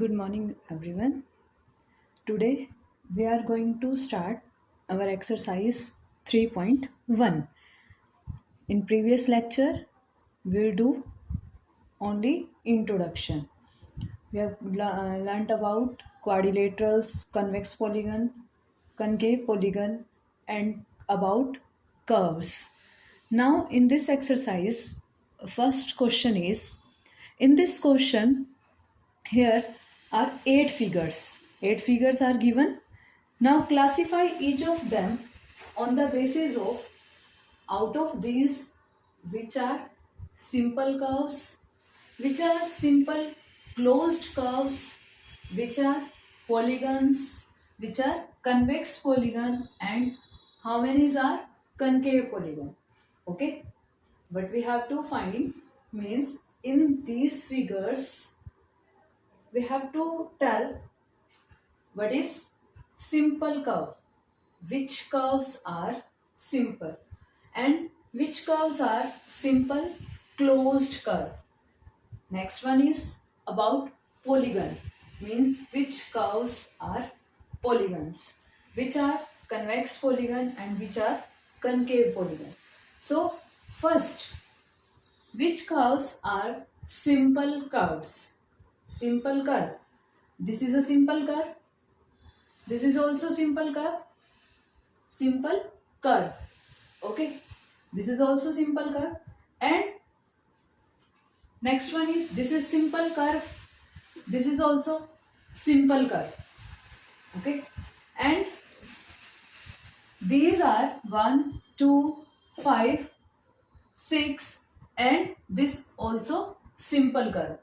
Good morning, everyone. Today we are going to start our exercise 3.1. In previous lecture, we'll do only introduction. We have learnt about quadrilaterals, convex polygon, concave polygon, and about curves. Now, in this exercise, first question is, in this question, here are 8 figures. 8 figures are given. Now classify each of them on the basis of out of these which are simple curves, which are simple closed curves, which are polygons, which are convex polygon, and how many are concave polygon. Okay, what we have to find means in these figures we have to tell what is simple curve, which curves are simple, and which curves are simple closed curve. Next one is about polygon, means which curves are polygons, which are convex polygon and which are concave polygon. So first, which curves are simple curves? Simple curve. This is a simple curve. This is also simple curve. Simple curve. Okay. This is also simple curve. And next one is, this is simple curve. This is also simple curve. Okay. And these are 1, 2, 5, 6, and this also simple curve.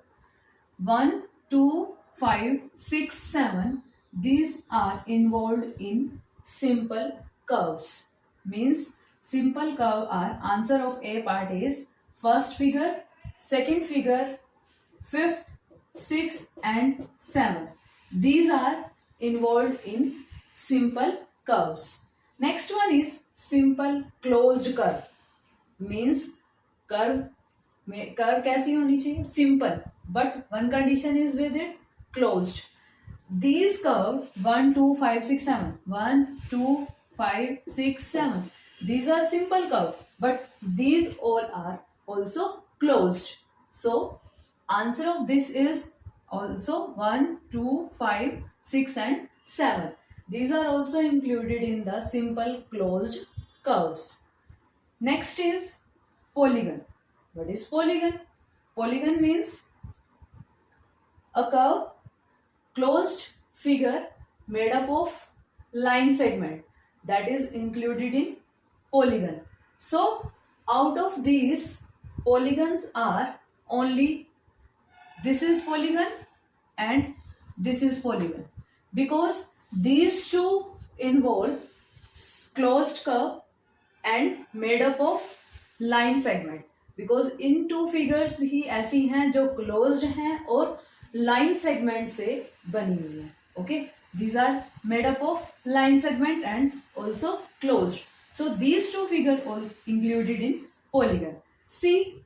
1, 2, 5, 6, 7. These are involved in simple curves. Means simple curve are, answer of A part is first figure, second figure, fifth, sixth and seventh. These are involved in simple curves. Next one is simple closed curve. Means curve कैसी होनी चाहिए? Simple, but one condition is with it, closed. These curve 1, 2, 5, 6, 7. 1, 2, 5, 6, 7. These are simple curve, but these all are also closed. So answer of this is also 1, 2, 5, 6 and 7. These are also included in the simple closed curves. Next is polygon. What is polygon? Polygon means a curve, closed figure made up of line segment, that is included in polygon. So out of these, polygons are only this is polygon and this is polygon, because these two involve closed curve and made up of line segment. Because in two figures ही ऐसी हैं जो closed हैं और line segment से बनी हुई है. Okay, these are made up of line segment and also closed. So these two figures all included in polygon. See,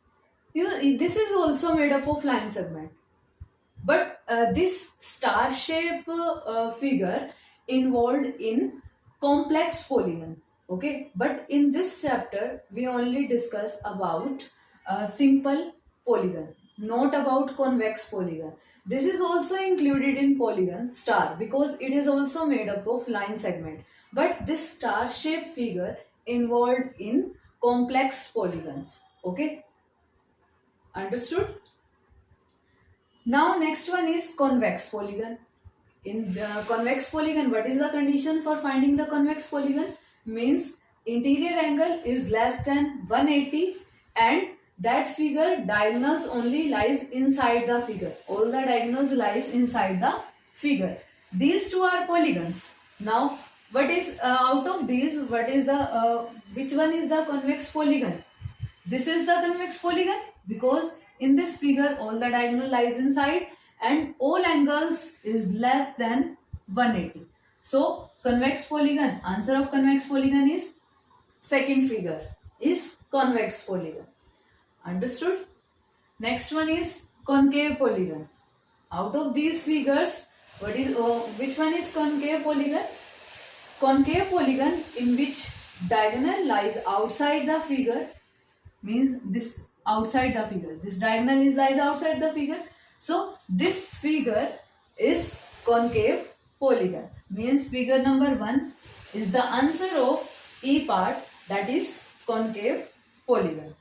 this is also made up of line segment, but this star shape figure involved in complex polygon. Okay, but in this chapter we only discuss about simple polygon, not about convex polygon. This is also included in polygon star because it is also made up of line segment, but this star shape figure involved in complex polygons. Okay, understood? Now next one is convex polygon. In the convex polygon, what is the condition for finding the convex polygon? Means interior angle is less than 180 and that figure diagonals only lies inside the figure. All the diagonals lies inside the figure. These two are polygons. Now what is out of these, what is the which one is the convex polygon? This is the convex polygon because in this figure all the diagonal lies inside and all angles is less than 180. So convex polygon, answer of convex polygon is second figure, is convex polygon. Understood? Next one is concave polygon. Out of these figures, which one is concave polygon? Concave polygon in which diagonal lies outside the figure means this outside the figure. This diagonal lies outside the figure. So this figure is concave polygon. Means figure number 1 is the answer of E part, that is concave polygon.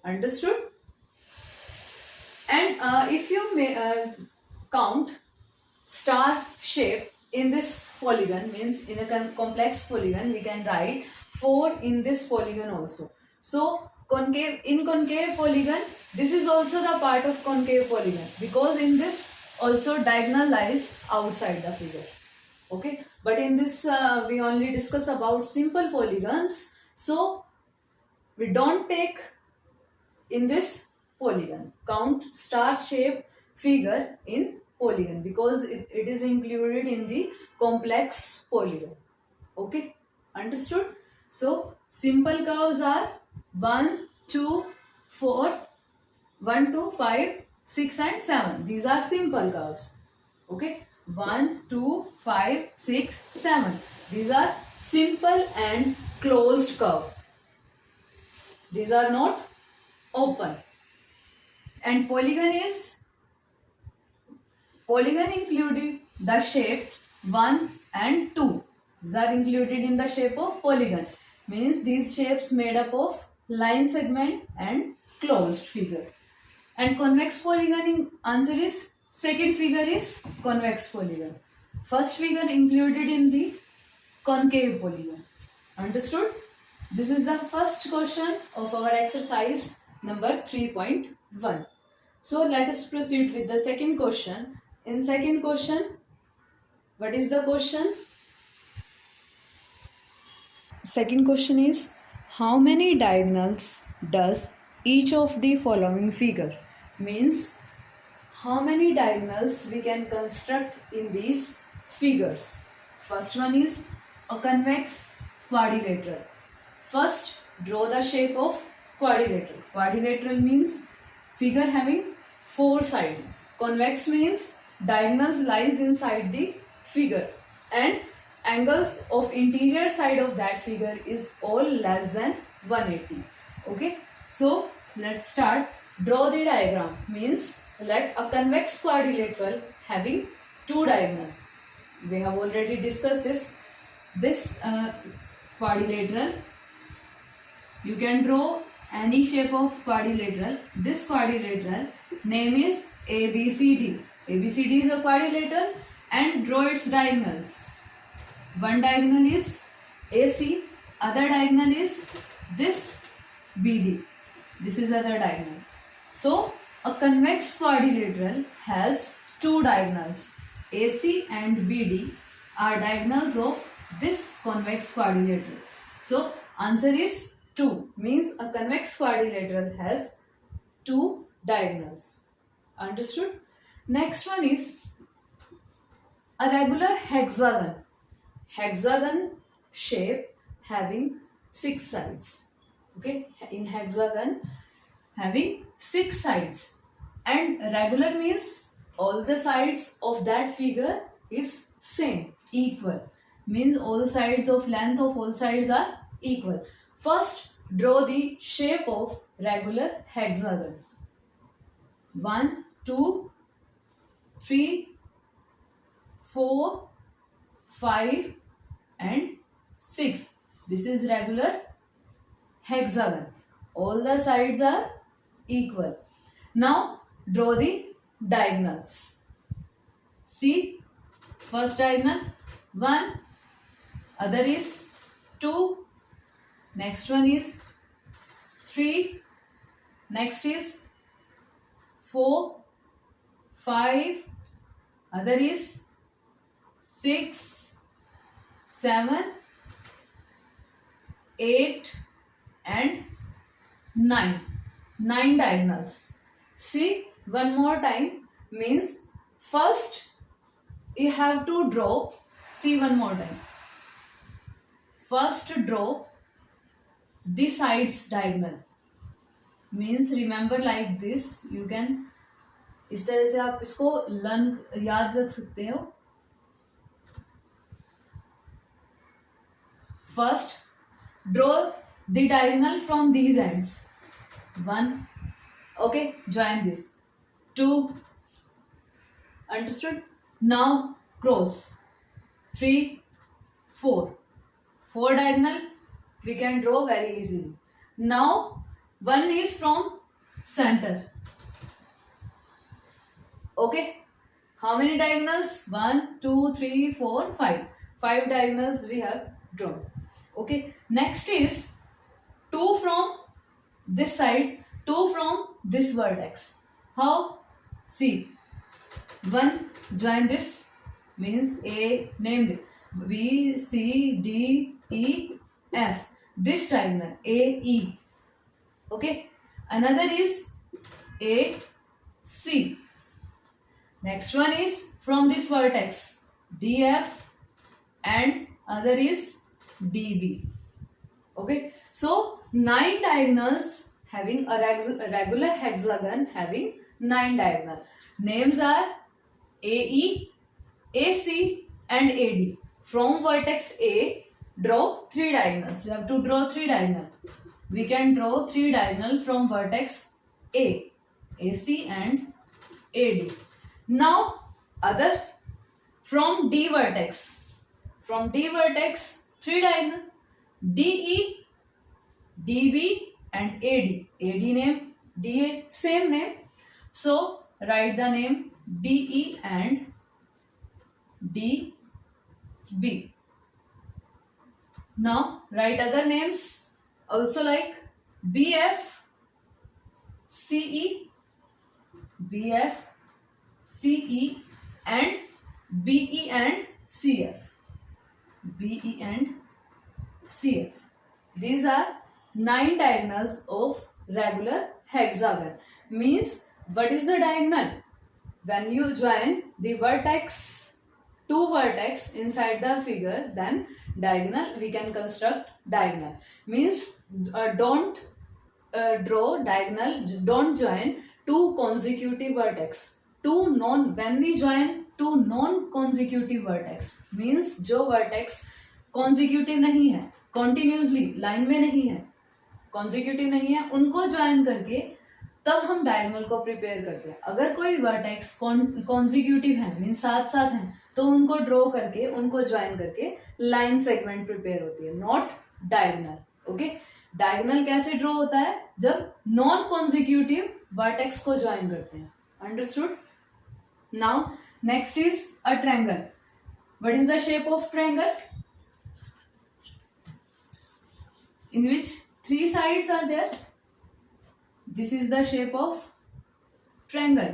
Understood? And if you may count star shape in this polygon, means in a complex polygon, we can write 4 in this polygon also. So concave polygon, this is also the part of concave polygon, because in this also diagonal lies outside the figure. Okay, but in this we only discuss about simple polygons, so we don't take in this polygon count star shape figure in polygon, because it is included in the complex polygon. Okay, understood? So simple curves are 1, 2, 4, 1, 2, 5, 6 and 7. These are simple curves. Okay, 1, 2, 5, 6, 7. These are simple and closed curve. These are not open. And polygon included the shape 1 and 2. These are included in the shape of polygon. Means these shapes made up of line segment and closed figure. And convex polygon in answer is second figure is convex polygon. First figure included in the concave polygon. Understood? This is the first question of our exercise number 3.1. So let us proceed with the second question. In second question, what is the question? Second question is, how many diagonals does each of the following figure? Means how many diagonals we can construct in these figures. First one is a convex quadrilateral. First, draw the shape of quadrilateral. Quadrilateral means figure having 4 sides. Convex means diagonals lies inside the figure and angles of interior side of that figure is all less than 180. Okay, so let's start. Draw the diagram. Means let a convex quadrilateral having 2 diagonal. We have already discussed this quadrilateral. You can draw any shape of quadrilateral. This quadrilateral name is ABCD. ABCD is a quadrilateral and draw its diagonals. One diagonal is AC, other diagonal is this BD. This is other diagonal. So a convex quadrilateral has 2 diagonals. AC and BD are diagonals of this convex quadrilateral. So answer is 2. Means a convex quadrilateral has 2 diagonals. Understood? Next one is a regular hexagon. Hexagon shape having 6 sides. Okay, in hexagon having 6 sides, and regular means all the sides of that figure is same, equal. Means all sides of length of all sides are equal. First, draw the shape of regular hexagon. 1, 2, 3, 4, 5 and 6. This is regular hexagon. All the sides are equal. Now draw the diagonals. See, first diagonal 1, other is 2, next one is 3, next is 4, 5, other is 6, 7, 8 and 9. 9 diagonals. See, one more time. Means first you have to draw. See, one more time. First draw the sides diagonal. Means remember like this. You can इस तरह से आप इसको learn याद रख सकते हो. First, draw the diagonal from these ends. 1, okay, join this. 2, understood. Now cross. 3, 4. 4 diagonal we can draw very easily. Now one is from center. Okay, how many diagonals? 1, 2, 3, 4, 5. 5 diagonals we have drawn. Okay, next is 2 from this side, 2 from this vertex. How? See, 1 join this, means A, name it, B, C, D, E, F. This diagonal A, E. Okay, another is A, C. Next one is from this vertex D, F, and other is D, B. Okay, so 9 diagonals having a regular hexagon having 9 diagonal. Names are AE, AC and AD. From vertex A, draw 3 diagonals. You have to draw 3 diagonal. We can draw 3 diagonal from vertex A, AC and AD. Now other from D vertex. From D vertex 3 diagonal. DE, DB and AD. AD name, DA same name. So write the name DE and DB. Now write other names also like BF, CE, BF, CE and BE and CF. BE and CF. These are 9 diagonals of regular hexagon. Means what is the diagonal? When you join the vertex, 2 vertex inside the figure, then diagonal we can construct diagonal. Means don't draw diagonal, don't join 2 consecutive vertex. When we join 2 non-consecutive vertex, means जो vertex consecutive नहीं है, continuously line में नहीं है, consecutive नहीं है, उनको join करके तब हम डायगोनल को प्रिपेयर करते हैं. अगर कोई वर्टेक्स कॉन्जिक्यूटिव है, मीन साथ साथ हैं, तो उनको ड्रॉ करके उनको ज्वाइन करके लाइन सेगमेंट प्रिपेयर होती है, नॉट डायगोनल. ओके, डायगोनल कैसे ड्रॉ होता है? जब नॉन कॉन्जिक्यूटिव वर्टेक्स को ज्वाइन करते हैं. Understood? Now next is a triangle. What is the shape of triangle? In which 3 sides are there. This is the shape of triangle.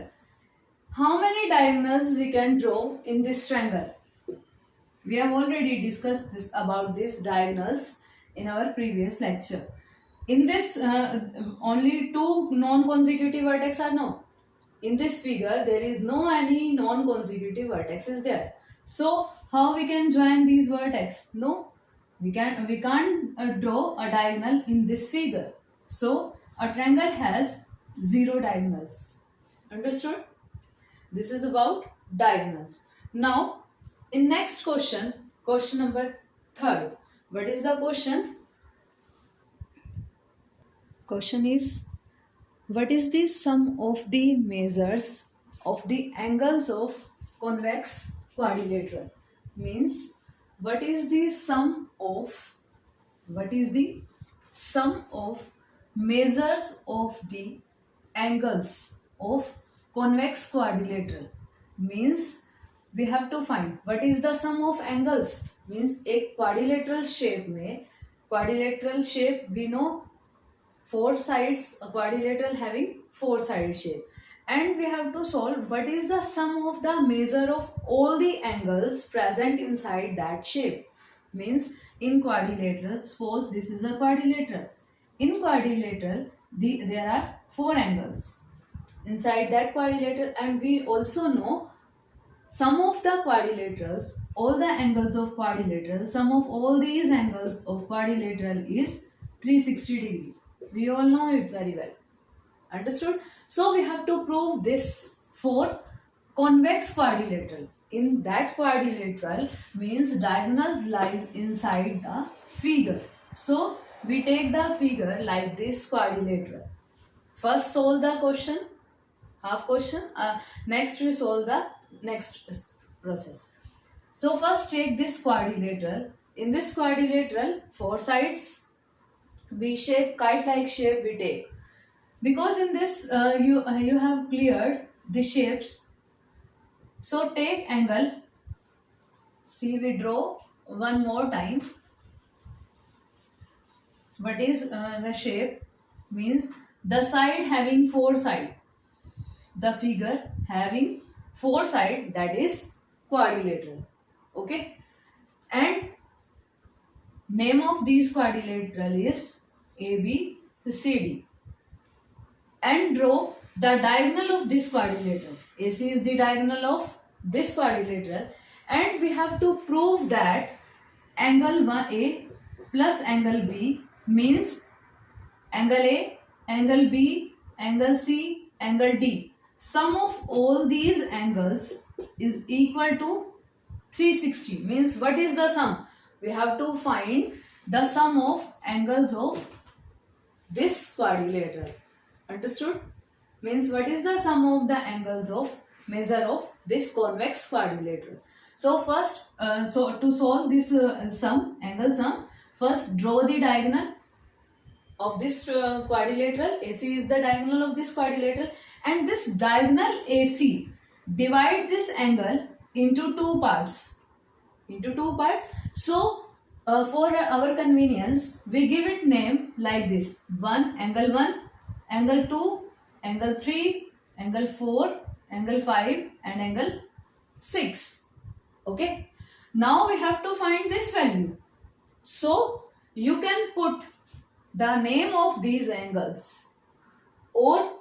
How many diagonals we can draw in this triangle? We have already discussed this about these diagonals in our previous lecture. In this only 2 non-consecutive vertex are known. In this figure there is no any non-consecutive vertex is there. So how we can join these vertex? No, we can't draw a diagonal in this figure. So a triangle has 0 diagonals. Understood? This is about diagonals. Now, in next question, question number 3. What is the question? Question is, what is the sum of the measures of the angles of convex quadrilateral? Means, what is the sum of measures of the angles of convex quadrilateral? Means we have to find what is the sum of angles. Means एक quadrilateral shape में, quadrilateral shape we know 4 sides, a quadrilateral having 4 side shape, and we have to solve what is the sum of the measure of all the angles present inside that shape. Means in quadrilateral, suppose this is a quadrilateral. In quadrilateral, there are 4 angles inside that quadrilateral, and we also know sum of the quadrilaterals, all the angles of quadrilateral, sum of all these angles of quadrilateral is 360 degrees. We all know it very well. Understood? So we have to prove this 4. Convex quadrilateral. In that quadrilateral means diagonals lies inside the figure. So we take the figure like this quadrilateral. First solve the question, half question. Next we solve the next process. So first take this quadrilateral. In this quadrilateral, 4 sides, V shape, kite like shape we take. Because in this you have cleared the shapes. So take angle. See, we draw one more time. What is the shape? Means the side having 4 sides. The figure having 4 sides, that is quadrilateral. Okay. And name of these quadrilateral is ABCD. And draw the diagonal of this quadrilateral. AC is the diagonal of this quadrilateral, and we have to prove that angle 1A plus angle B means angle A, angle B, angle C, angle D. Sum of all these angles is equal to 360. Means what is the sum? We have to find the sum of angles of this quadrilateral. Understood? Means what is the sum of the angles of measure of this convex quadrilateral. So first, so to solve this angle sum, first draw the diagonal of this quadrilateral. AC is the diagonal of this quadrilateral, and this diagonal AC divide this angle into two parts. So for our convenience, we give it name like this: angle 1, angle 2, angle 3, angle 4, angle 5 and angle 6. Okay. Now we have to find this value. So you can put the name of these angles, or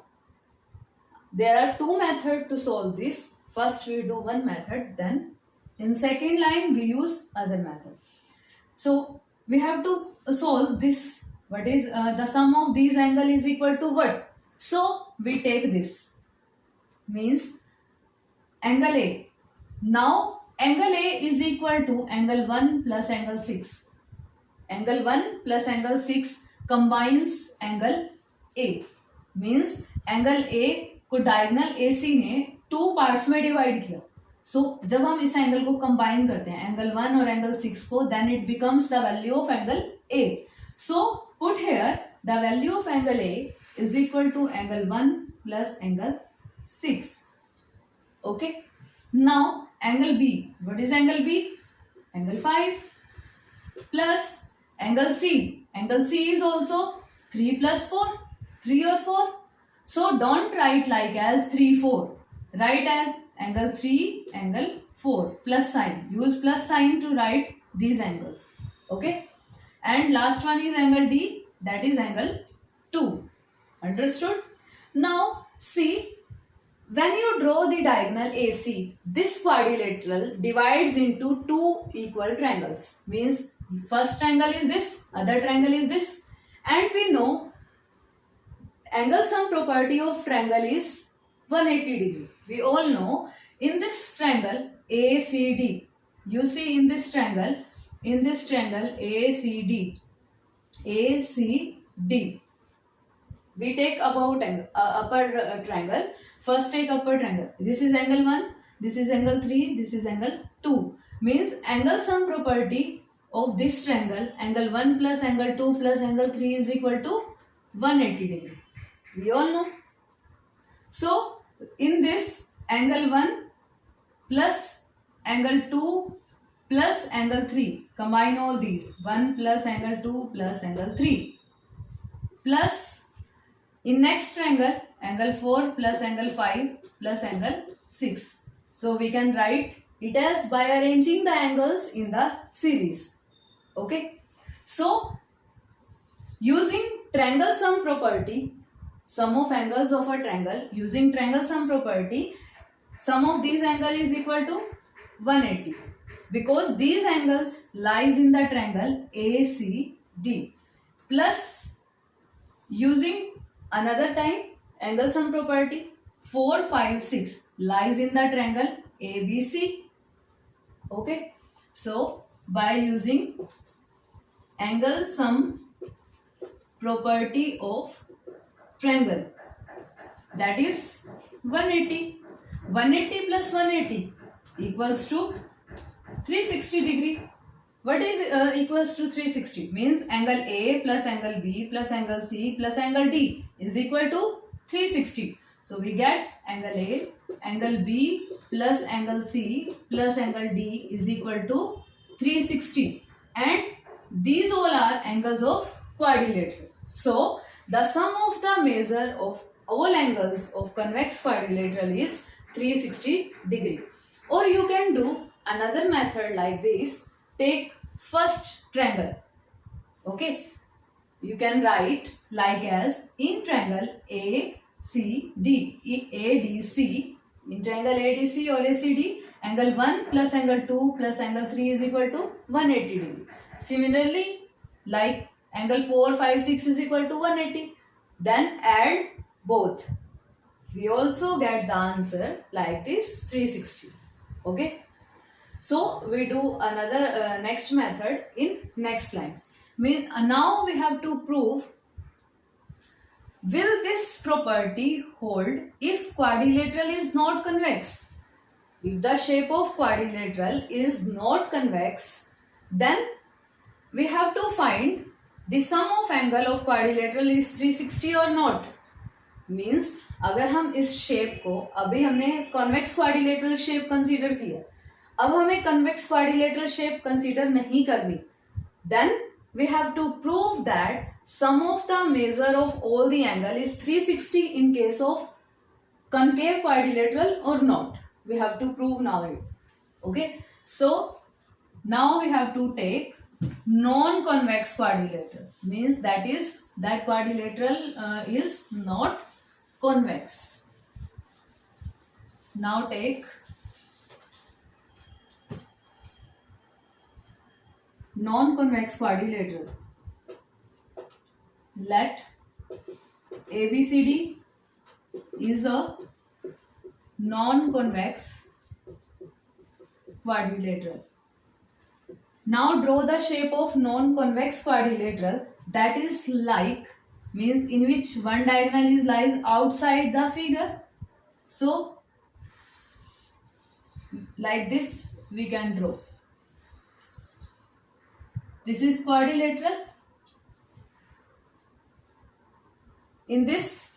there are two methods to solve this. First we do one method, then in second line we use other method. So we have to solve this. What is the sum of these angle is equal to what? So we take this, means angle A. Now angle A is equal to angle 1 plus angle 6. Angle 1 plus angle 6 combines angle A. Means angle A को diagonal AC ने 2 parts में divide किया. So जब हम इस angle को combine करते हैं, एंगल 1 और एंगल 6 को, then it becomes the value of angle A. So put here the value of angle A is equal to angle 1 plus angle 6. Okay. Now angle B. What is angle B? Angle 5 plus angle C. Angle C is also 3 plus 4. 3 or 4. So don't write like as 3, 4. Write as angle 3, angle 4. Plus sign. Use plus sign to write these angles. Okay. And last one is angle D. That is angle 2. Understood? Now see, when you draw the diagonal AC, this quadrilateral divides into 2 equal triangles. Means first triangle is this, other triangle is this. And we know angle sum property of triangle is 180 degree. We all know in this triangle ACD. You see in this triangle ACD. We take upper triangle. First take upper triangle. This is angle 1, this is angle 3, this is angle 2. Means angle sum property of this triangle, angle 1 plus angle 2 plus angle 3 is equal to 180 degree. We all know. So in this angle 1 plus angle 2 plus angle 3, combine all these. 1 plus angle 2 plus angle 3 plus in next triangle angle 4 plus angle 5 plus angle 6. So we can write it as by arranging the angles in the series. Okay. So using triangle sum property, sum of angles of a triangle, using triangle sum property, sum of these angle is equal to 180 because these angles lies in the triangle ACD. Plus using another time angle sum property, 4, 5, 6 lies in the triangle ABC. Okay. So by using angle sum property of triangle, that is 180. 180 plus 180 equals to 360 degree. What is equals to 360? Means angle A plus angle B plus angle C plus angle D is equal to 360. So we get angle A, angle B plus angle C plus angle D is equal to 360. And these all are angles of quadrilateral. So the sum of the measure of all angles of convex quadrilateral is 360 degree. Or you can do another method like this. Take first triangle. Okay. You can write like as in triangle ACD. ADC. In triangle ADC or ACD, angle 1 plus angle 2 plus angle 3 is equal to 180 degree. Similarly, like angle 4, 5, 6 is equal to 180. Then add both. We also get the answer like this 360. Okay. So we do another next method in next line. Now we have to prove, will this property hold if quadrilateral is not convex? If the shape of quadrilateral is not convex, then we have to find the sum of angle of quadrilateral is 360 or not. Means अगर हम इस shape को, अभी हमने convex quadrilateral shape consider किया, अब हमें convex quadrilateral shape consider नहीं करनी, then we have to prove that sum of the measure of all the angle is 360 in case of concave quadrilateral or not. We have to prove now it. Okay. So now we have to take non-convex quadrilateral. Means that is that quadrilateral is not convex. Now take non-convex quadrilateral. Let ABCD is a non-convex quadrilateral. Now draw the shape of non-convex quadrilateral, that is like, means in which one diagonal lies outside the figure. So like this we can draw. This is quadrilateral. In this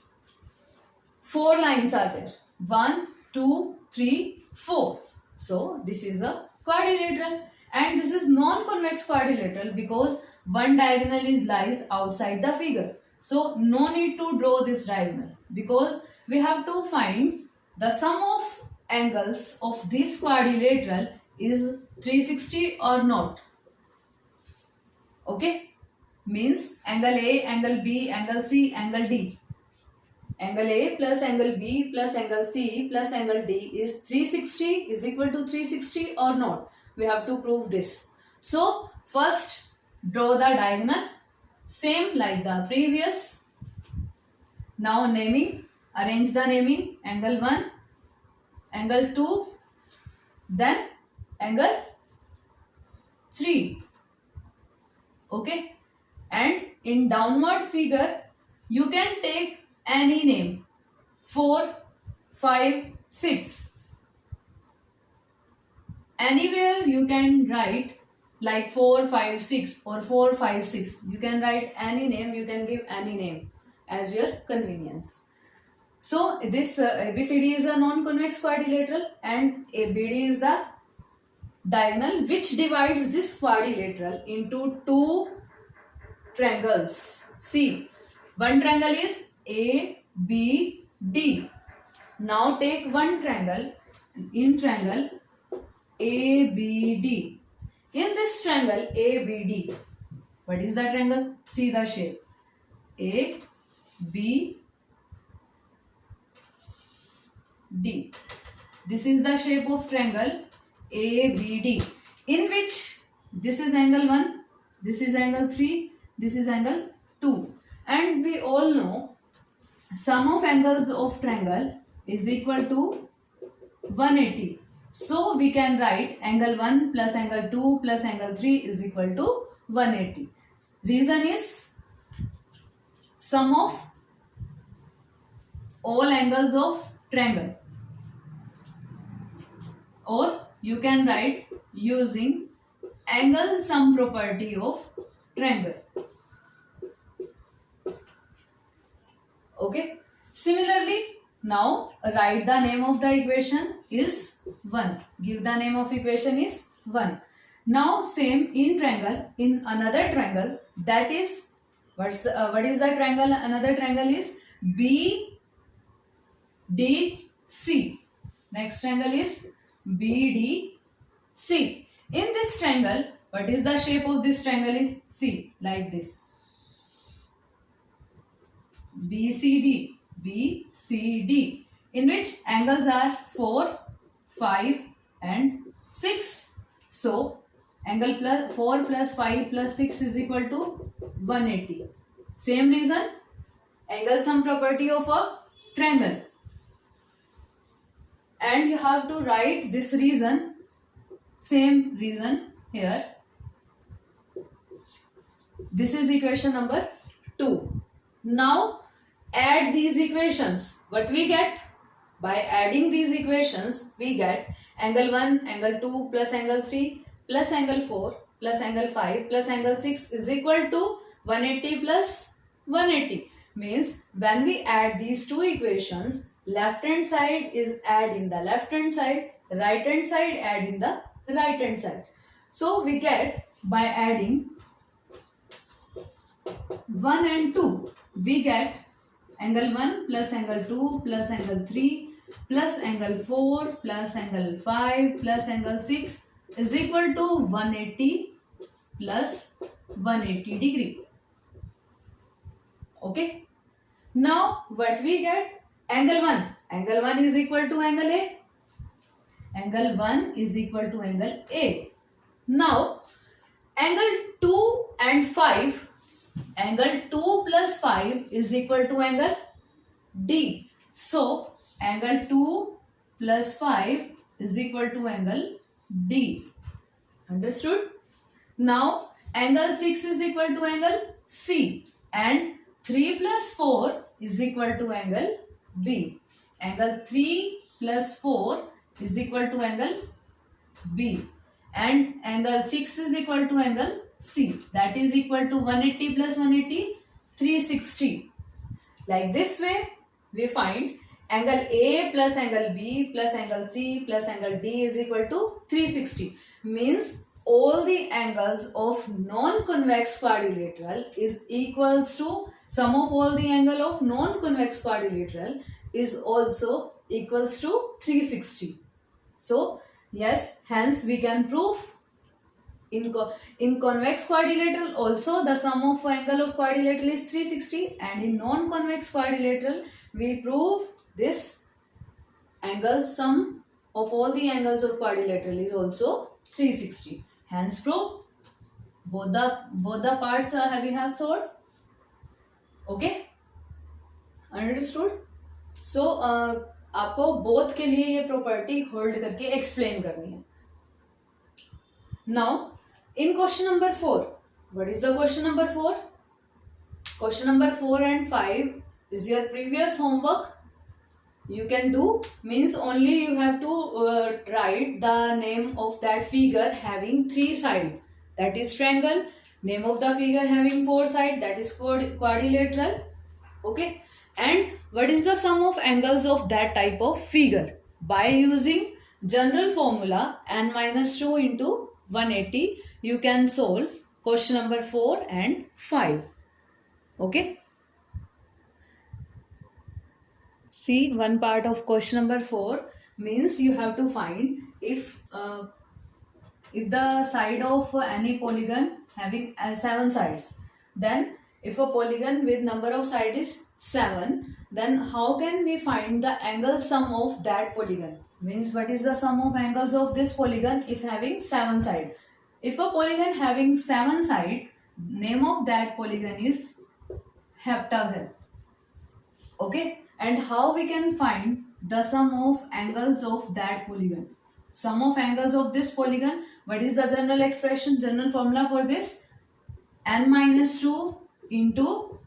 4 lines are there. 1, 2, 3, 4. So this is a quadrilateral, and this is non-convex quadrilateral because one diagonal lies outside the figure. So no need to draw this diagonal because we have to find the sum of angles of this quadrilateral is 360 or not. Okay. Means angle A, angle B, angle C, angle D. Angle A plus angle B plus angle C plus angle D is 360 is equal to 360 or not. We have to prove this. So first draw the diagonal, same like the previous. Now naming, arrange the naming, angle 1, angle 2, then angle 3. Okay. And in downward figure you can take any name, 4, 5, 6. Anywhere you can write like 4, 5, 6 or 4, 5, 6. You can write any name, you can give any name as your convenience. So this ABCD is a non-convex quadrilateral and ABD is the diagonal which divides this quadrilateral into 2 triangles. See, one triangle is ABD. Now take one triangle, in triangle ABD. In this triangle ABD, what is the triangle? See the shape. ABD. This is the shape of triangle ABD, in which this is angle 1, this is angle 3, this is angle 2. And we all know sum of angles of triangle is equal to 180. So we can write angle 1 plus angle 2 plus angle 3 is equal to 180. Reason is sum of all angles of triangle, or you can write using angle sum property of triangle. Okay. Similarly, now write the name of the equation is 1. Give the name of equation is 1. Now same in triangle, in another triangle, that is what is the triangle? Another triangle is BDC. Next triangle is BDC. In this triangle, what is the shape of this triangle is C, like this. BCD, in which angles are 4, 5 and 6. So angle plus 4 plus 5 plus 6 is equal to 180. Same reason, angle sum property of a triangle. And you have to write this reason, same reason here. This is equation number 2. Now add these equations. What we get? By adding these equations, we get angle 1, angle 2 plus angle 3 plus angle 4 plus angle 5 plus angle 6 is equal to 180 plus 180. Means when we add these two equations, left hand side is add in the left hand side, right hand side add in the right hand side. So we get by adding 1 and 2, we get angle 1 plus angle 2 plus angle 3 plus angle 4 plus angle 5 plus angle 6 is equal to 180 plus 180 degree. Okay. Now what we get? Angle 1. Angle 1 is equal to angle A. Angle 1 is equal to angle A. Now angle 2 and 5. Angle 2 plus 5 is equal to angle D. So angle 2 plus 5 is equal to angle D. Understood? Now angle 6 is equal to angle C, and 3 plus 4 is equal to angle B. Angle 3 plus 4 is equal to angle B, and angle 6 is equal to angle C, that is equal to 180 plus 180, 360. Like this way we find angle A plus angle B plus angle C plus angle D is equal to 360. Means all the angles of non-convex quadrilateral is equals to sum of all the angle of non-convex quadrilateral is also equals to 360. So yes, hence we can prove in convex quadrilateral also the sum of angle of quadrilateral is 360, and in non-convex quadrilateral we prove this angle sum of all the angles of quadrilateral is also 360. Hence prove both the parts we have solved. Okay, understood? So आपको both के लिए ये property hold करके explain करनी है. Now in question number 4, what is the question number 4? Question number 4 and 5 is your previous homework. You can do, means only you have to write the name of that figure having 3 sides, that is triangle. Name of the figure having 4 sides, that is quadrilateral. Okay, and what is the sum of angles of that type of figure? By using general formula n minus 2 into 180, you can solve question number 4 and 5. Okay. See, one part of question number 4 means you have to find if the side of any polygon having 7 sides, then if a polygon with number of sides is 7, then how can we find the angle sum of that polygon? Means what is the sum of angles of this polygon if having 7 sides? If a polygon having 7 sides, name of that polygon is heptagon. Okay, and how we can find the sum of angles of that polygon. Sum of angles of this polygon. What is the general expression, general formula for this? N minus 2 into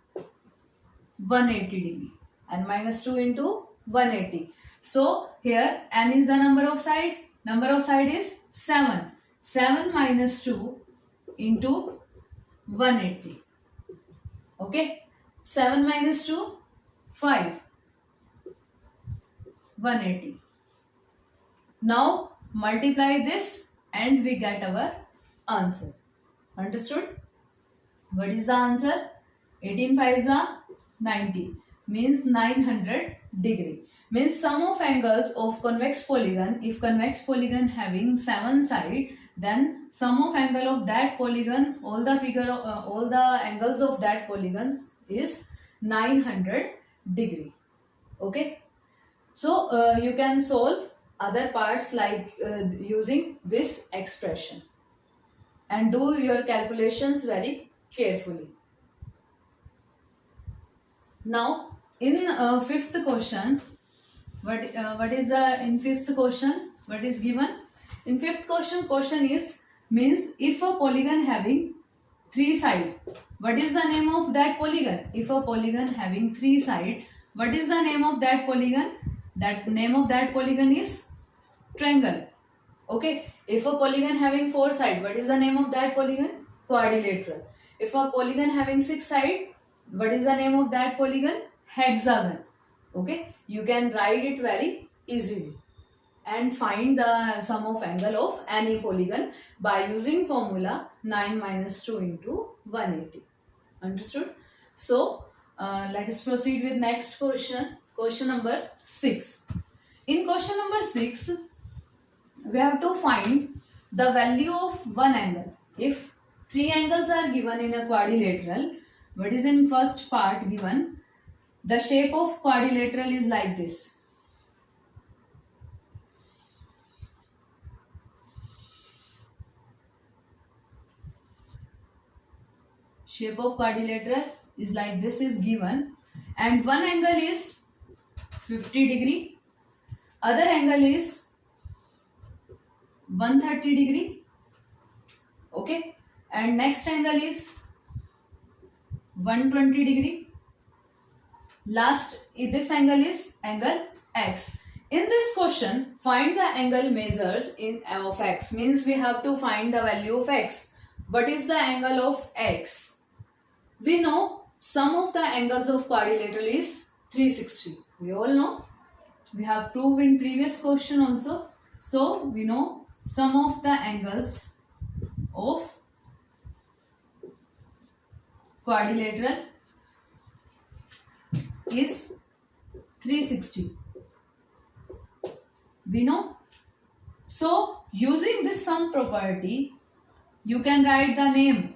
180 degree. N minus 2 into 180. So here n is the number of side. Number of side is 7. 7 minus 2 into 180. Okay. 7 minus 2, 5. 180. Now multiply this and we get our answer. Understood? What is the answer? 18 5s are 90. Means 900 degree. Means sum of angles of convex polygon. If convex polygon having 7 side, then sum of angle of that polygon, all the angles of that polygons is 900 degree. Okay. So you can solve other parts like using this expression and do your calculations very carefully. Now in fifth question, what is in fifth question, what is given? In fifth question is means if a polygon having 3 side, what is the name of that polygon? If a polygon having 3 side, what is the name of that polygon? That name of that polygon is triangle. Okay. If a polygon having 4 side, what is the name of that polygon? Quadrilateral. If a polygon having 6 side, what is the name of that polygon? Hexagon. Okay. You can write it very easily and find the sum of angle of any polygon by using formula 9 minus 2 into 180. Understood? So let us proceed with next question. Question number 6. In question number 6, we have to find the value of one angle. If 3 angles are given in a quadrilateral, what is in first part given? The shape of quadrilateral is like this. Shape of quadrilateral is like this is given, and one angle is 50 degree, other angle is 130 degree. Okay. And next angle is 120 degree. Last, this angle is angle X. In this question, find the angle measures in of X. Means we have to find the value of X. What is the angle of X? We know sum of the angles of quadrilateral is 360. We all know. We have proved in previous question also. So we know sum of the angles of quadrilateral is 360. We know. So using this sum property, you can write the name.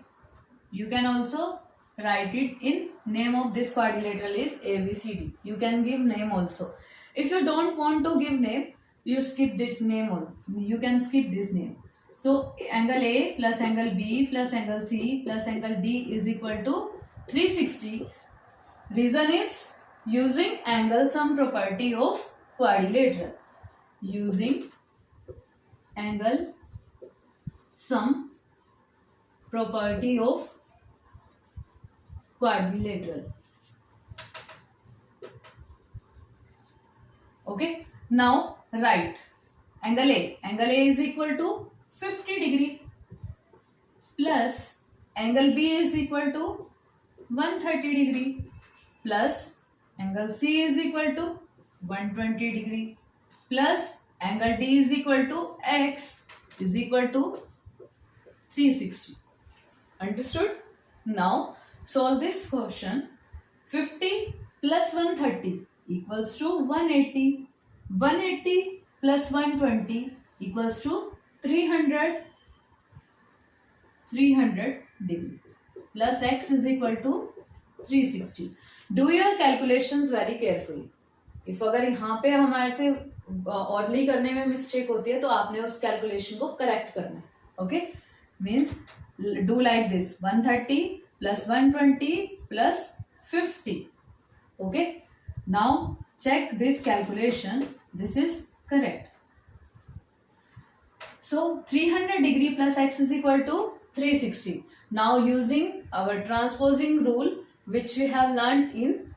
You can also write it in name of this quadrilateral is ABCD. You can give name also. If you don't want to give name, you skip this name on. You can skip this name. So angle A plus angle B plus angle C plus angle D is equal to 360. Reason is using angle sum property of quadrilateral. Using angle sum property of quadrilateral. Okay. Now write angle A. Angle A is equal to 50 degree plus angle B is equal to 130 degree plus angle C is equal to 120 degree plus angle D is equal to X is equal to 360. Understood? Now solve this question. 50 plus 130 equals to 180. 180 plus 120 equals to 300 degree plus X is equal to 360. Do your calculations very carefully. If अगर यहाँ पे हमारे से oddly करने में mistake होती है तो आपने उस कैलकुलेशन को करेक्ट करना है. Okay. Means do like this 130 plus 120 plus 50. Okay. Now check this calculation. This is correct. So 300 degree plus x is equal to 360. Now using our transposing rule, which we have learned in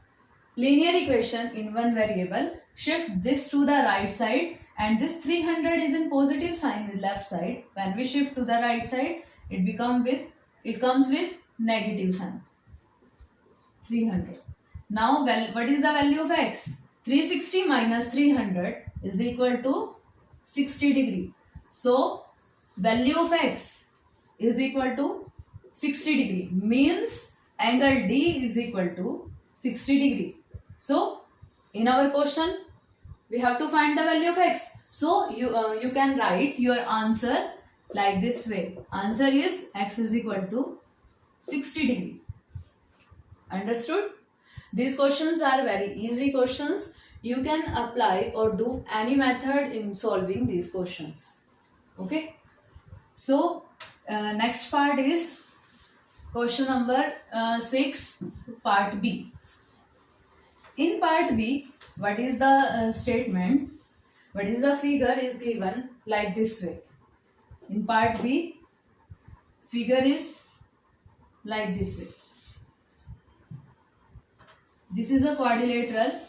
linear equation in one variable, shift this to the right side, and this 300 is in positive sign with left side. When we shift to the right side, it comes with negative sign. 300. Now what is the value of x? 360 minus 300 is equal to 60 degree. So value of x is equal to 60 degree, means angle D is equal to 60 degree. So in our question we have to find the value of x. So you can write your answer like this way. Answer is x is equal to 60 degree. Understood? These questions are very easy questions. You can apply or do any method in solving these questions. Okay. So next part is question number 6, part B. In part B, what is the statement? What is the figure is given like this way. In part B, figure is like this way. This is a quadrilateral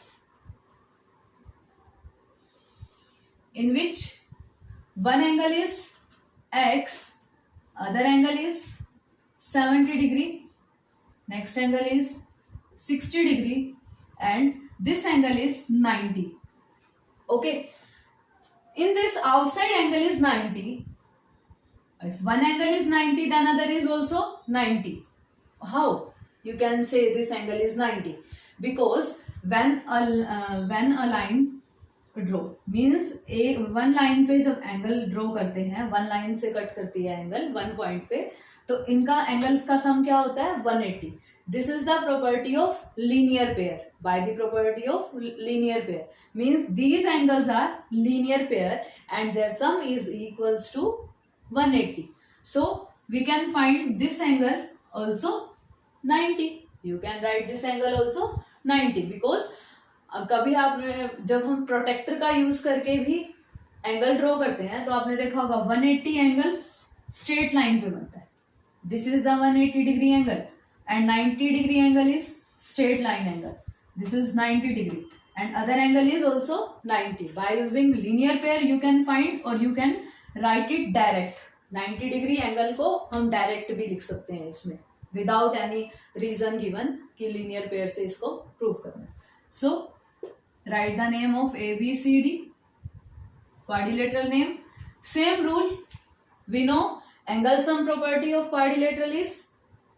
in which one angle is x, other angle is 70 degree, next angle is 60 degree, and this angle is 90. Okay. In this outside angle is 90. If one angle is 90, then other is also 90. How? You can say this angle is 90. Because when a line draw means one line पे जब angle draw करते हैं, one line से cut करती है angle one point पे, तो इनका एंगल्स का सम क्या होता है? 180. This is the property of linear pair. By the property of linear pair means these angles are linear pair and their sum is equals to 180. So we can find this angle also 90. You can write this angle also 90 because कभी आपने जब हम protector का use करके भी angle draw करते हैं तो आपने देखा होगा 180 एंगल स्ट्रेट लाइन पे बनता है. This is the 180 degree angle and 90 degree angle is straight line angle. This is 90 degree and other angle is also 90. By using linear pair you can find or you can write it direct. 90 degree angle को हम direct भी लिख सकते हैं इसमें without any reason given कि linear pair से इसको prove करना है. So write the name of ABCD, quadrilateral name. Same rule, we know angle sum property of quadrilateral is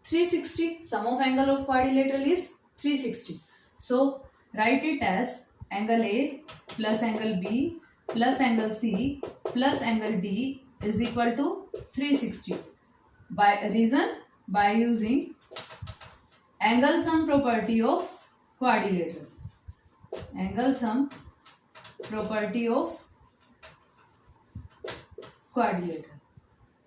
360. Sum of angle of quadrilateral is 360. So write it as angle A plus angle B plus angle C plus angle D is equal to 360. By reason, by using angle sum property of quadrilateral. Angle sum property of quadrilateral.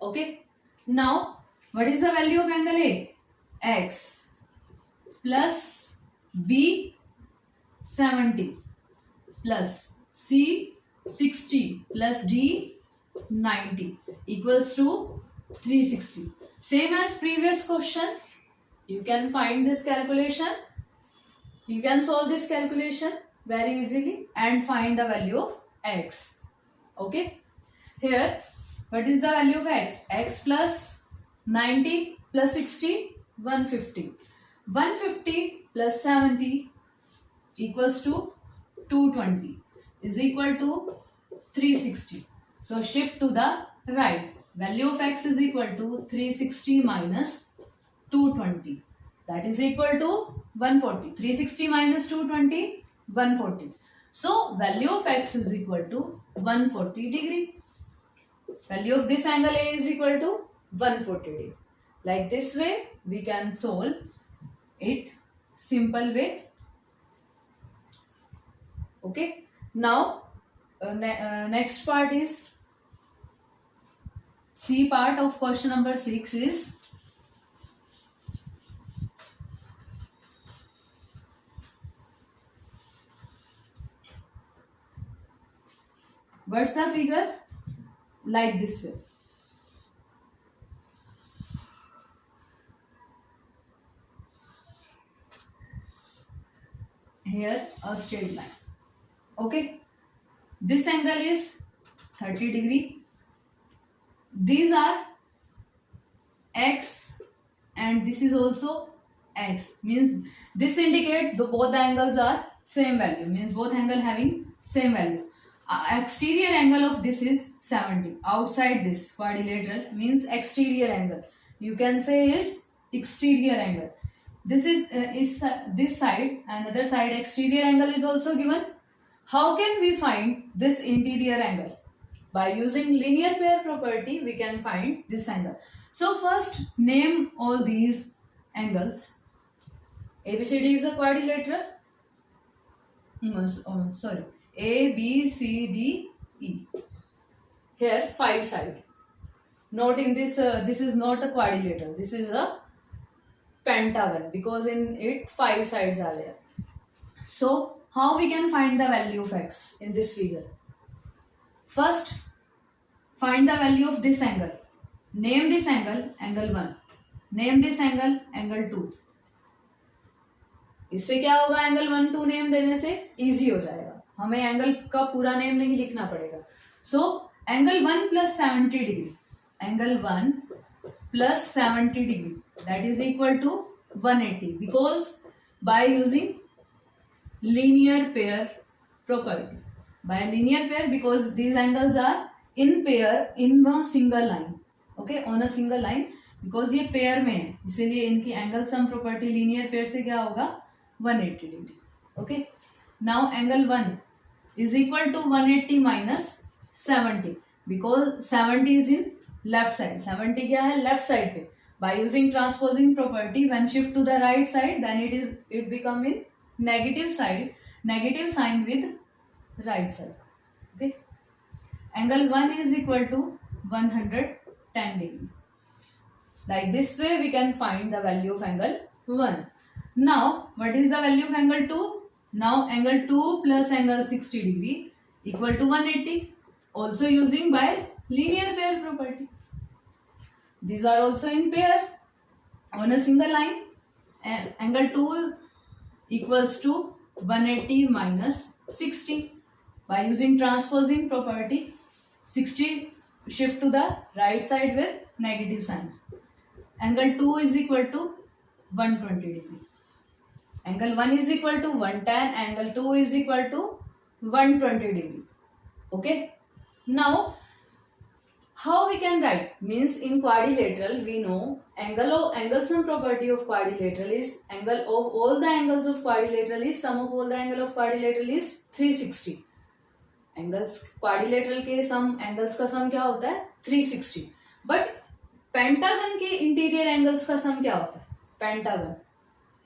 Okay. Now, what is the value of angle A? X plus B 70 plus C 60 plus D 90 equals to 360. Same as previous question. You can find this calculation. You can solve this calculation very easily and find the value of x. Okay. Here, what is the value of x? X plus 90 plus 60, 150. 150 plus 70 equals to 220 is equal to 360. So shift to the right. Value of x is equal to 360 minus 220. That is equal to 140. 360 minus 220, 140. So value of x is equal to 140 degree. Value of this angle A is equal to 140 degree. Like this way we can solve it simple way. Okay. Now next part is C part of question number 6 is What's the figure? Like this way. Here a straight line. Okay, this angle is 30 degree. These are x and this is also x, means this indicates the both the angles are same value, means both angle having same value. Exterior angle of this is 70. Outside this quadrilateral means exterior angle, you can say it's exterior angle. This is this side, another side exterior angle is also given. How can we find this interior angle? By using linear pair property we can find this angle. So first name all these angles. ABCD is a quadrilateral. Sorry, ABCD E. Here 5 side. Note in this this is not a quadrilateral, this is a pentagon because in it 5 sides are there. So how we can find the value of x in this figure? First find the value of this angle. Name this angle angle 1. Name this angle angle 2. इससे क्या होगा? Angle 1 2 name देने से easy हो जाएगा, हमें angle का पूरा नेम नहीं लिखना पड़ेगा. So angle 1 plus 70 degree, angle 1 plus 70 degree that is equal to 180 because by using linear pair property. By linear pair because these angles are in pair in a single line. Okay, on a single line because ये pair में है इसीलिए इनकी angle sum property linear pair से क्या होगा? 180 degree. Okay, now angle 1 is equal to 180 minus 70 because 70 is in left side. 70 क्या है? लेफ्ट साइड पे. By using transposing property, when shift to the right side, then it become in negative side, negative sign with right side. Okay, angle 1 is equal to 110 degree. Like this way we can find the value of angle 1. Now what is the value of angle 2? Now angle 2 plus angle 60 degree equal to 180, also using by linear pair property. These are also in pair on a single line, and angle 2 equals to 180 minus 60. By using transposing property, 60 shift to the right side with negative sign. Angle 2 is equal to 120 degree. Angle 1 is equal to 110, angle 2 is equal to 120 degree. Okay, now how we can write? Means in quadrilateral we know angle sum property of quadrilateral is angle of all the angles of quadrilateral is sum of all the angle of quadrilateral is 360. Angles quadrilateral के sum angles का sum क्या होता है? 360. But pentagon के interior angles का sum क्या होता है? Pentagon.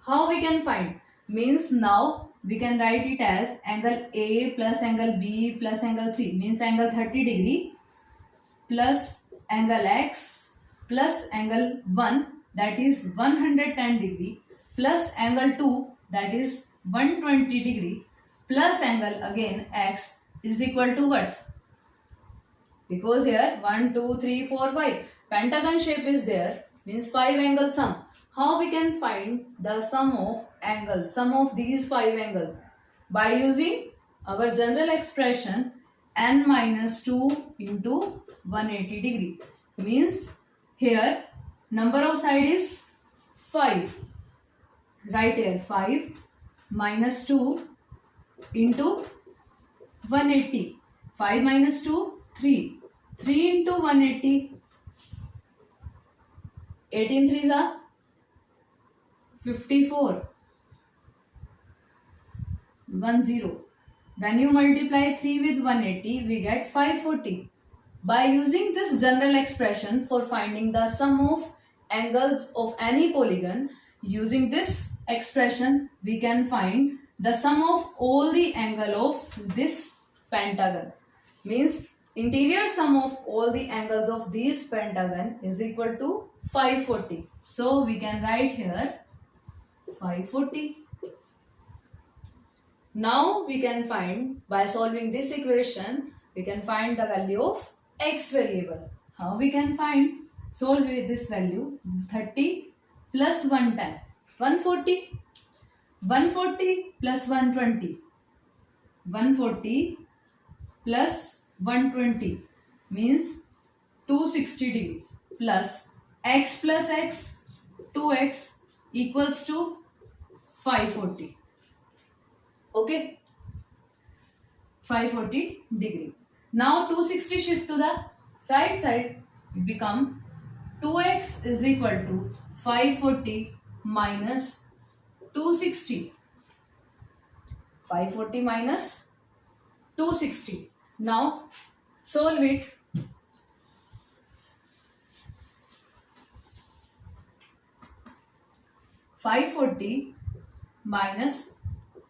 How we can find? Means now we can write it as angle A plus angle B plus angle C means angle 30 degree plus angle X plus angle 1 that is 110 degree plus angle 2 that is 120 degree plus angle again X is equal to what? Because here 1 2 3 4 5 pentagon shape is there means 5 angle sum. How we can find the sum of angles, sum of these 5 angles? By using our general expression n minus 2 into 180 degree. Means here number of side is 5. Right here 5 minus 2 into 180. 5 minus 2 3. 3 into 180. 18 3s are 54. 1 0. When you multiply 3 with 180 we get 540. By using this general expression for finding the sum of angles of any polygon, using this expression we can find the sum of all the angle of this pentagon. Means interior sum of all the angles of this pentagon is equal to 540. So we can write here 540. Now we can find by solving this equation we can find the value of x variable. How we can find? Solve with this value. 30 plus 110. 140. 140 plus 120. 140 plus 120 means 260 degrees plus x 2x equals to 540. Okay, 540 degree. Now 260 shift to the right side, it become 2x is equal to 540 minus 260. 540 minus 260. Now solve it. 540 minus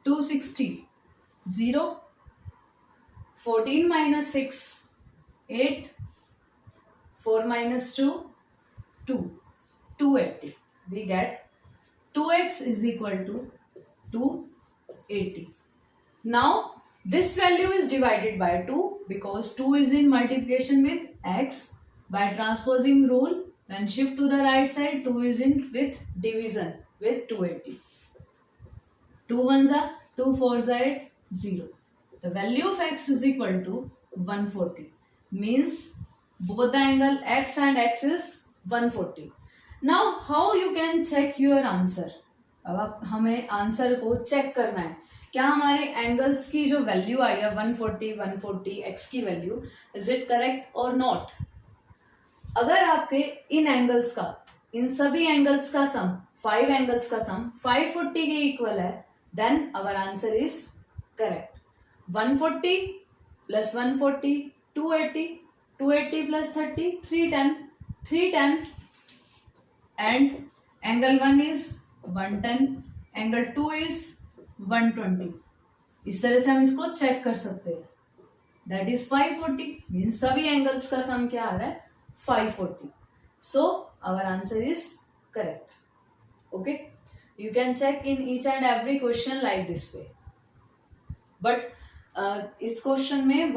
260. 0. 14 minus 6. 8. 4 minus 2. 2. 280. We get 2x is equal to 280. Now this value is divided by 2 because 2 is in multiplication with x. By transposing rule, when shift to the right side, 2 is in with division with 280. 2 ones are 2 fours are 8, 0. The value of x is equal to 140. Means both the angle x and x is 140. Now how you can check your answer? अब आप हमें answer को check करना है, क्या हमारे angles की जो वैल्यू आई है 140 140 x की वैल्यू, इज इट करेक्ट और नॉट? अगर आपके इन एंगल्स का, इन सभी एंगल्स का सम, 5 एंगल्स का सम 540 के इक्वल है, then our answer is correct. 140 plus 140 280, 280 plus 30 310, 310 and angle 1 is 110, angle 2 is 120. इस तरह से हम इसको चेक कर सकते हैं. That is 540. मीन्स सभी एंगल्स का सम क्या आ रहा है? 540. So our answer is correct. Okay, you can check in each and every question like this way. But इस क्वेश्चन में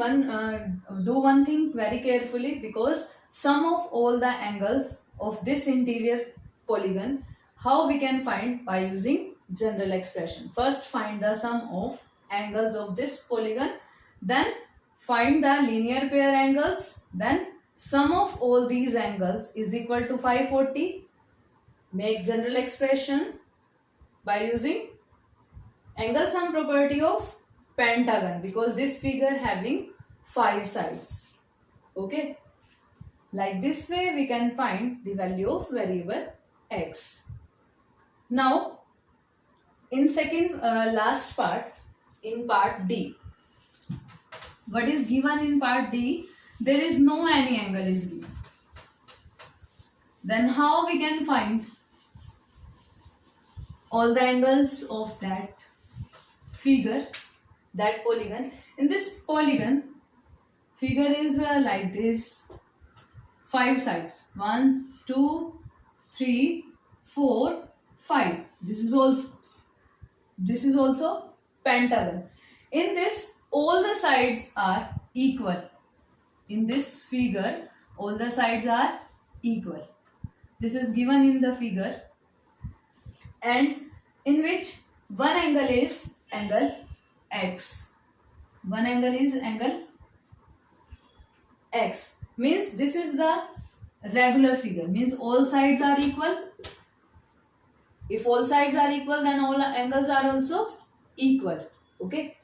do one thing very carefully, because sum of all the angles of this interior polygon, how we can find? By using general expression. First find the sum of angles of this polygon, then find the linear pair angles, then sum of all these angles is equal to 540. Make general expression by using angle sum property of pentagon, because this figure having 5 sides. Okay, like this way we can find the value of variable x. Now in second last part, in part D, what is given in part D? There is no any angle is given. Then how we can find all the angles of that figure, that polygon? In this polygon, figure is like this, 5 sides, 1 2 3 4 5. This is also pentagon. In this, all the sides are equal. In this figure, all the sides are equal. This is given in the figure, and in which one angle is angle x. One angle is angle x. Means this is the regular figure. Means all sides are equal. If all sides are equal, then all angles are also equal. Okay.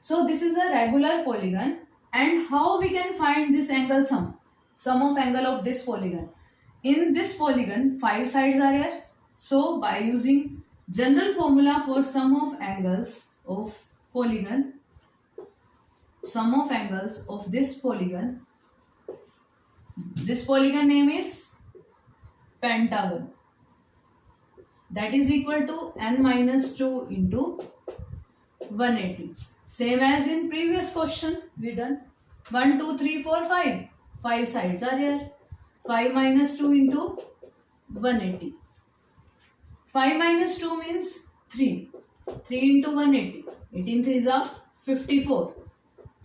So this is a regular polygon. And how we can find this angle sum? Sum of angle of this polygon. In this polygon, 5 sides are here. So by using general formula for sum of angles of polygon, sum of angles of this polygon name is pentagon. That is equal to n minus 2 into 180. Same as in previous question we done. 1 2 3 4 5. 5 sides are here. 5 minus 2 into 180. 5 minus 2 means 3. 3 into 180. 18 3s are 54.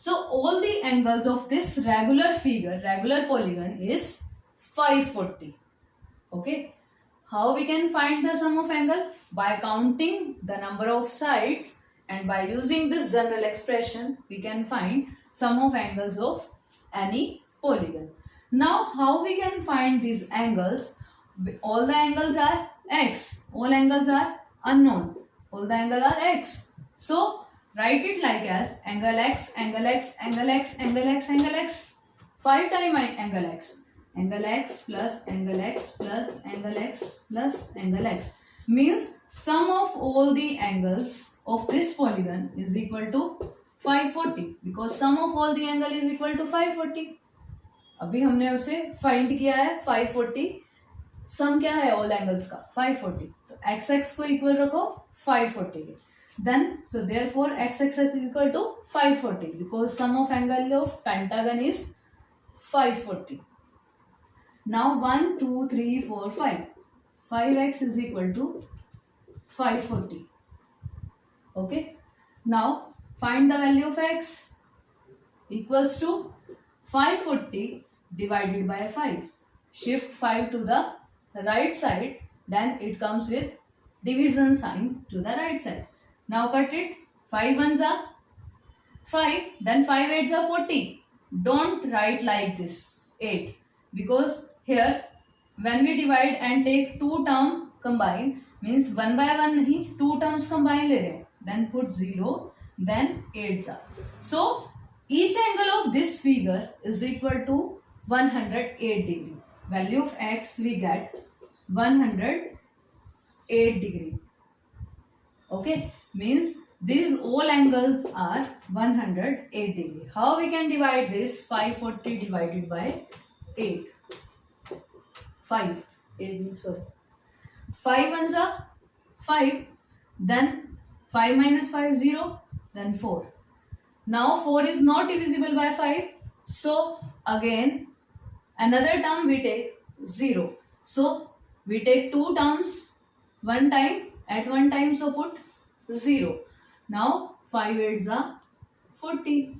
So all the angles of this regular figure, regular polygon is 540. Okay. How we can find the sum of angle? By counting the number of sides, and by using this general expression we can find sum of angles of any polygon. Now how we can find these angles? All the angles are x. All angles are unknown. All the angles are x. So write it like as angle x, angle x, angle x, angle x, angle x. 5 times angle x. Angle x plus angle x plus angle x plus angle x means sum of all the angles of this polygon is equal to 540, because sum of all the angle is equal to 540. अभी हमने उसे find किया है 540. सम क्या है all angles का? 540. तो x x को इक्वल रखो 540 के. Then so therefore x axis is equal to 540 because sum of angle of pentagon is 540. Now 1, 2, 3, 4, 5. 5x is equal to 540. Okay. Now find the value of x. Equals to 540 divided by 5. Shift 5 to the right side, then it comes with division sign to the right side. Now cut it. 5 ones are 5, then 5 8s are 40. Don't write like this 8, because here when we divide and take two term combine means 1 by 1 नहीं, 2 terms combine ले रहे हैं. Then put 0, then 8s are. So each angle of this figure is equal to 108 degree. Value of x we get 108 degree. Okay, means these all angles are 108 degree. How we can divide this? 540 divided by 8. 5. 8 means sorry. 5 ones are 5. Then 5 minus 5 0. Then 4. Now 4 is not divisible by 5. So again another term we take 0. So we take two terms one time at one time, so put 0. Now 5 8s are 40.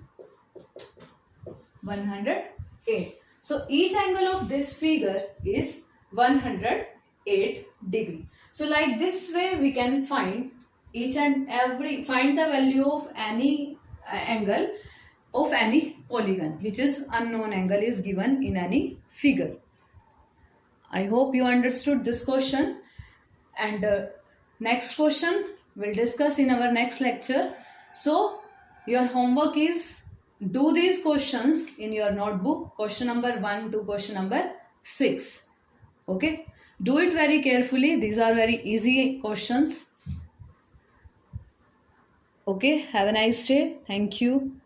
108. So each angle of this figure is 108 degree. So like this way we can find each and every, find the value of any angle of any polygon, which is unknown angle is given in any figure. I hope you understood this question, and next question we'll discuss in our next lecture. So your homework is do these questions in your notebook, question number 1 to question number 6. Okay, do it very carefully. These are very easy questions. Okay, have a nice day. Thank you.